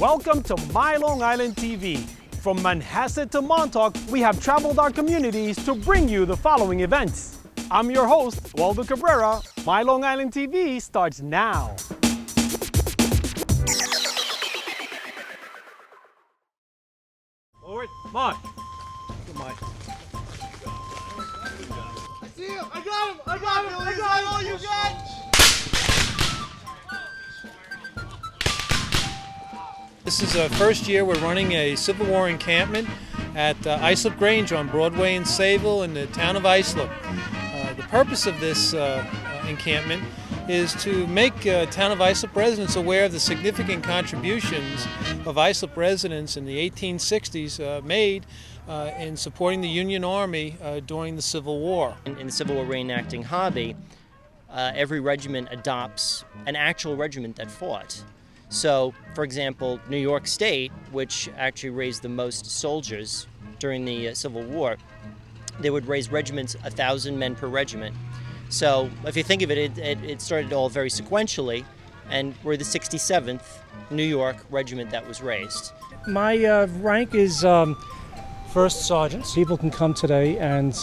Welcome to MyLITV. From Manhasset to Montauk, we have traveled our communities to bring you the following events. I'm your host, Waldo Cabrera. MyLITV starts now. Forward, march. Good march. I see him! I got him! I got him! I got him! All you got! This is the first year we're running a Civil War encampment at Islip Grange on Broadway in Sayville in the Town of Islip. The purpose of this encampment is to make Town of Islip residents aware of the significant contributions of Islip residents in the 1860s made in supporting the Union Army during the Civil War. In the Civil War reenacting hobby, every regiment adopts an actual regiment that fought. So, for example, New York State, which actually raised the most soldiers during the Civil War, they would raise regiments 1,000 men per regiment. So, if you think of it, it started all very sequentially, and we're the 67th New York regiment that was raised. My rank is First Sergeant. People can come today and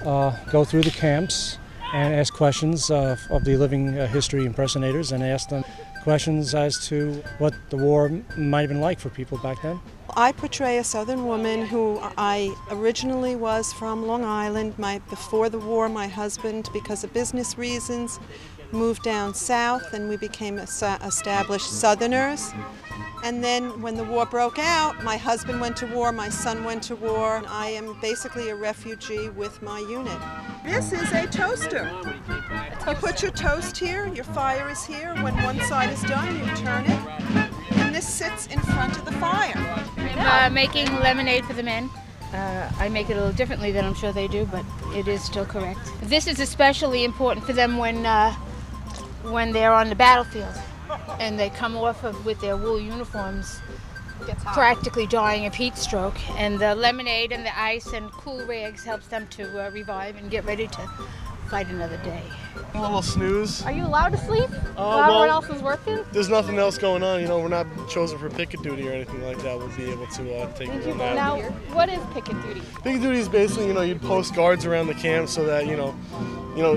go through the camps and ask questions of the living history impersonators and ask them questions as to what the war might have been like for people back then. I portray a Southern woman who I originally was from Long Island. Before the war, my husband, because of business reasons, moved down south and we became established Southerners. And then when the war broke out, my husband went to war, my son went to war, and I am basically a refugee with my unit. This is a toaster. You put your toast here, your fire is here. When one side is done, you turn it, and this sits in front of the fire. I'm making lemonade for the men. I make it a little differently than I'm sure they do, but it is still correct. This is especially important for them when they're on the battlefield and they come off with their wool uniforms, practically dying of heat stroke. And the lemonade and the ice and cool rags helps them to revive and get ready to fight another day. A little snooze. Are you allowed to sleep while everyone else is working? There's nothing else going on. You know, we're not chosen for picket duty or anything like that. We'll be able to take a nap. Now, what is picket duty? Picket duty is basically, you'd post guards around the camp so that,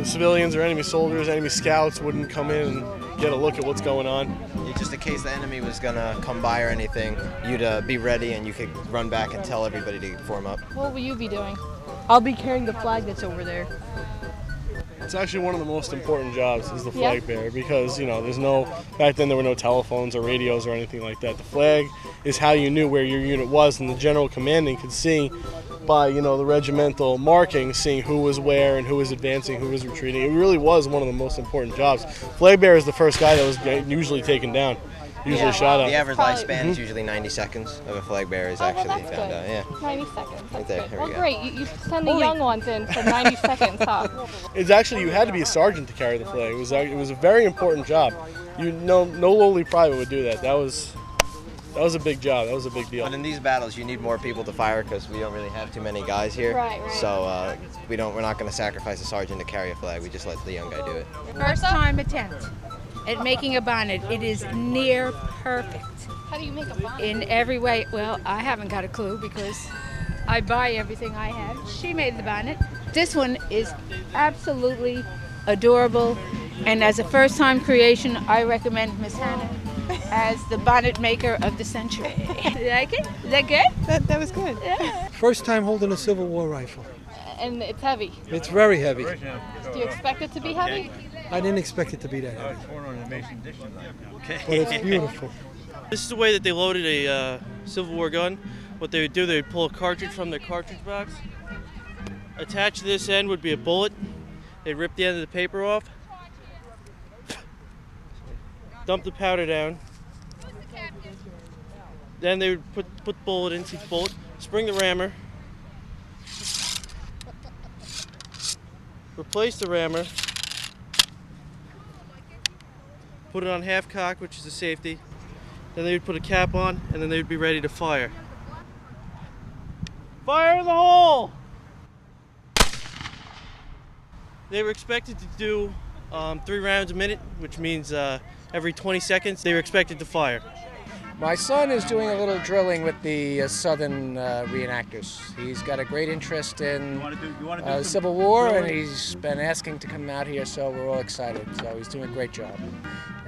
civilians or enemy soldiers, enemy scouts wouldn't come in and get a look at what's going on. Just in case the enemy was gonna come by or anything, you'd be ready and you could run back and tell everybody to form up. What will you be doing? I'll be carrying the flag that's over there. It's actually one of the most important jobs is the flag bearer because, back then there were no telephones or radios or anything like that. The flag is how you knew where your unit was, and the general commanding could see by, the regimental markings, seeing who was where and who was advancing, who was retreating. It really was one of the most important jobs. Flag bearer is the first guy that was usually taken down. Usually shot at. The average lifespan is usually 90 seconds of a flag bearer is actually found out. Yeah. 90 seconds. That's Right there. good. Well, great. You send the young ones in for 90 seconds, huh? It's actually, you had to be a sergeant to carry the flag. It was a very important job. No lowly private would do that. That was a big job. That was a big deal. But in these battles, you need more people to fire because we don't really have too many guys here. Right. So we're not going to sacrifice a sergeant to carry a flag. We just let the young guy do it. First time attempt at making a bonnet. It is near perfect. How do you make a bonnet? In every way. Well, I haven't got a clue because I buy everything I have. She made the bonnet. This one is absolutely adorable, and as a first-time creation, I recommend Miss Hannah as the bonnet maker of the century. You like it? Is that good? That was good. Yeah. First time holding a Civil War rifle. And it's heavy. It's very heavy. Do you expect it to be heavy? I didn't expect it to be that heavy. But it's beautiful. This is the way that they loaded a Civil War gun. What they would do, they would pull a cartridge from their cartridge box. Attached to this end would be a bullet. They'd rip the end of the paper off. Dump the powder down. Then they would put the bullet into each bullet. Spring the rammer. Replace the rammer. Put it on half cock, which is a safety. Then they would put a cap on, and then they would be ready to fire. Fire in the hole! They were expected to do 3 rounds a minute, which means every 20 seconds they were expected to fire. My son is doing a little drilling with the Southern reenactors. He's got a great interest in the Civil War, and he's been asking to come out here, so we're all excited. So he's doing a great job.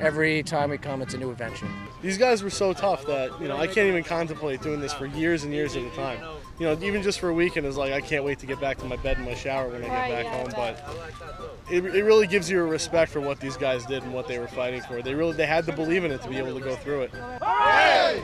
Every time we come, it's a new adventure. These guys were so tough that, I can't even contemplate doing this for years and years at a time. Even just for a weekend is like, I can't wait to get back to my bed and my shower when I get back home. But it really gives you a respect for what these guys did and what they were fighting for. They had to believe in it to be able to go through it. Hooray!